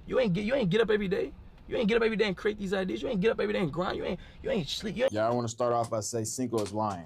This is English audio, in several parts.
You ain't get up every day. You ain't get up every day and create these ideas. You ain't get up every day and grind. You ain't sleep. Yeah, I want to start off by saying Cinco is lying.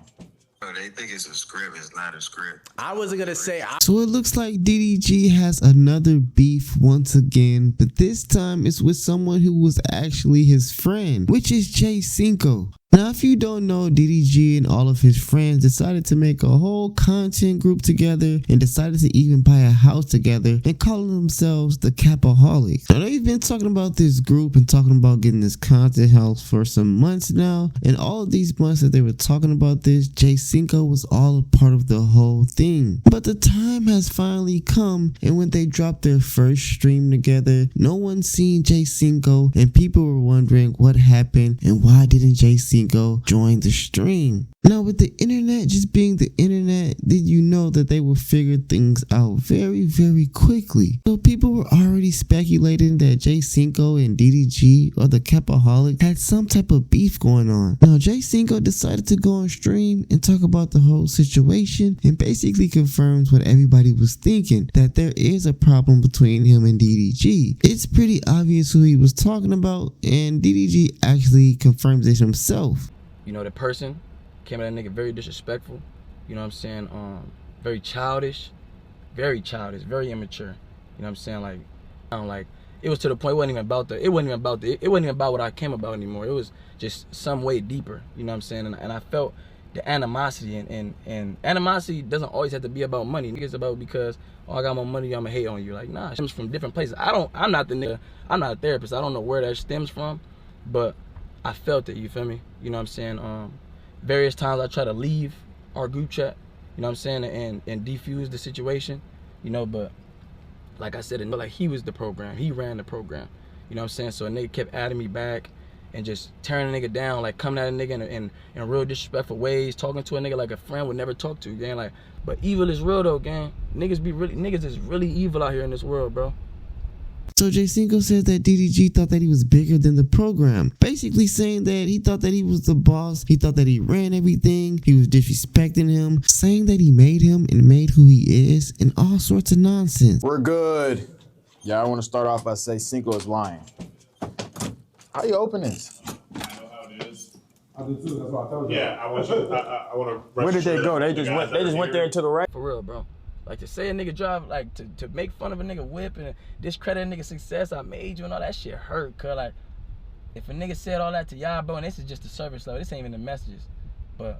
They think it's a script. It's not a script. I wasn't gonna say. So it looks like DDG has another beef once again, but this time it's with someone who was actually his friend, which is Cinco. Now, if you don't know, DDG and all of his friends decided to make a whole content group together and decided to even buy a house together and calling themselves the Capaholics. Now, they've been talking about this group and talking about getting this content house for some months now, and all of these months that they were talking about this, Cinco was all a part of the whole thing. But the time has finally come, and when they dropped their first stream together, no one seen Cinco, and people were wondering what happened and why didn't Cinco join the stream. Now, with the internet just being the internet, did you know that they will figure things out very, very quickly? So people were already speculating that Cinco and DDG or the Capaholic had some type of beef going on. Now, Cinco decided to go on stream and talk about the whole situation and basically confirms what everybody was thinking, that there is a problem between him and DDG. It's pretty obvious who he was talking about, and DDG actually confirms it himself. You know, the person came at that nigga very disrespectful. You know what I'm saying? Very childish, very immature. You know what I'm saying? Like it was to the point it wasn't even about what I came about anymore. It was just some way deeper. You know what I'm saying? And I felt the animosity, and animosity doesn't always have to be about money. It's about because, oh, I got more money, I'ma hate on you. Like, nah, it stems from different places. I'm not the nigga, I'm not a therapist. I don't know where that stems from, but I felt it, you feel me? You know what I'm saying? Various times I try to leave our group chat, you know what I'm saying, and defuse the situation, you know, but like I said, like he was the program, he ran the program, you know what I'm saying? So a nigga kept adding me back and just tearing a nigga down, like coming at a nigga in real disrespectful ways, talking to a nigga like a friend would never talk to, gang. Like, but evil is real though, gang. Niggas is really evil out here in this world, bro. So Cinco said that DDG thought that he was bigger than the program, basically saying that he thought that he was the boss, he thought that he ran everything, he was disrespecting him, saying that he made him and made who he is, and all sorts of nonsense. We're good. Yeah, I want to start off by saying Cinco is lying. How you open this? I know how it is. I do too. That's why I told you. Yeah, I want to. Where did they go? They just went there and to the right. For real, bro. Like, to say a nigga drive, like, to make fun of a nigga whip and discredit a nigga success, I made you and all that shit hurt, cuz, like, if a nigga said all that to y'all, bro, and this is just the surface level, this ain't even the messages, but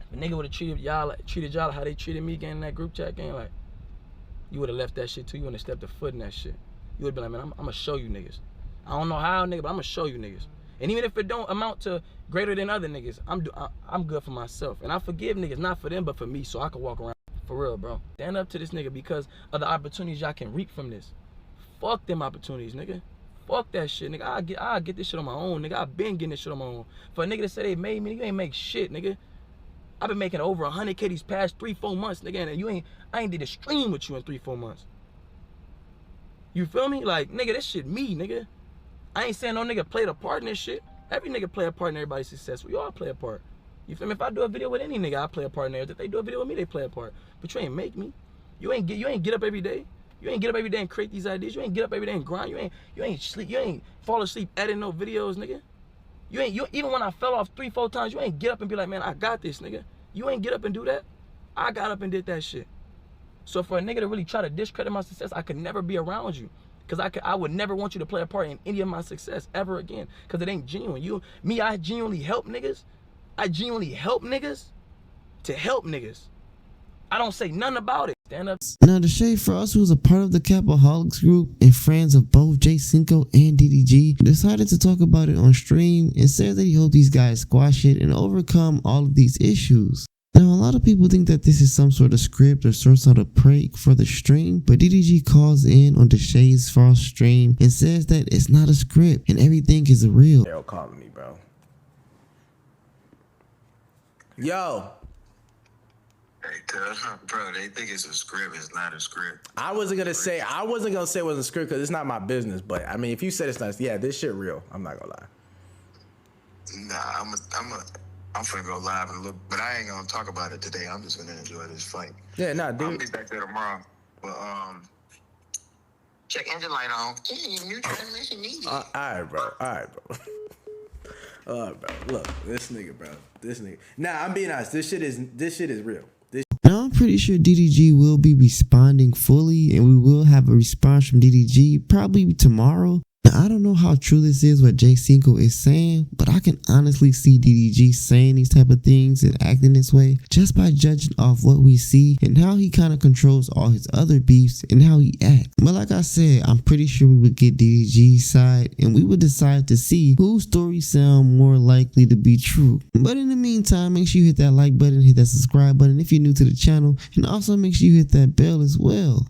if a nigga would've treated y'all how they treated me, gang, in that group chat, gang, like, you would've left that shit too, you would've stepped a foot in that shit. You would've been like, man, I'm gonna show you niggas. I don't know how, nigga, but I'm gonna show you niggas. And even if it don't amount to greater than other niggas, I'm good for myself. And I forgive niggas, not for them, but for me, so I can walk around. For real, bro. Stand up to this nigga because of the opportunities y'all can reap from this. Fuck them opportunities, nigga. Fuck that shit, nigga. I'll get this shit on my own, nigga. I've been getting this shit on my own. For a nigga to say they made me, nigga, you ain't make shit, nigga. I've been making over 100K these past 3-4 months, nigga, and I ain't did a stream with you in 3-4 months. You feel me? Like, nigga, this shit me, nigga. I ain't saying no nigga played a part in this shit. Every nigga play a part in everybody's success. We all play a part. You feel me? If I do a video with any nigga, I play a part in there. If they do a video with me, they play a part. But you ain't make me. You ain't get up every day. You ain't get up every day and create these ideas. You ain't get up every day and grind. You ain't sleep. You ain't fall asleep editing no videos, nigga. You even when I fell off 3-4 times, you ain't get up and be like, man, I got this, nigga. You ain't get up and do that. I got up and did that shit. So for a nigga to really try to discredit my success, I could never be around you. Cause I would never want you to play a part in any of my success ever again. Cause it ain't genuine. I genuinely help niggas. I genuinely help niggas to help niggas. I don't say nothing about it. Stand up. Now, the Shade Frost, who's a part of the Capaholics group and friends of both Cinco and DDG, decided to talk about it on stream and said that he hoped these guys squash it and overcome all of these issues. Now, a lot of people think that this is some sort of script or some sort of prank for the stream, but DDG calls in on the Shade Frost stream and says that it's not a script and everything is real. They're calling me, bro. Yo. Hey, bro, they think it's a script. It's not a script. I wasn't gonna say it was a script because it's not my business. But I mean, if you said it's not, yeah, this shit real. I'm not gonna lie. Nah, I'm finna go live and look, but I ain't gonna talk about it today. I'm just gonna enjoy this fight. Yeah, nah, dude. I'll be back there tomorrow. But Check engine light on. New transmission needed. All right, bro. All right, bro. All right, bro. Look, this nigga, bro. This nigga. Nah, I'm being honest. This shit is real. Now I'm pretty sure DDG will be responding fully, and we will have a response from DDG probably tomorrow. Now I don't know how true this is what Cinko is saying, but I can honestly see DDG saying these type of things and acting this way just by judging off what we see and how he kind of controls all his other beefs and how he acts. But like I said, I'm pretty sure we would get DDG's side and we would decide to see whose stories sound more likely to be true. But in the meantime, make sure you hit that like button, hit that subscribe button if you're new to the channel, and also make sure you hit that bell as well.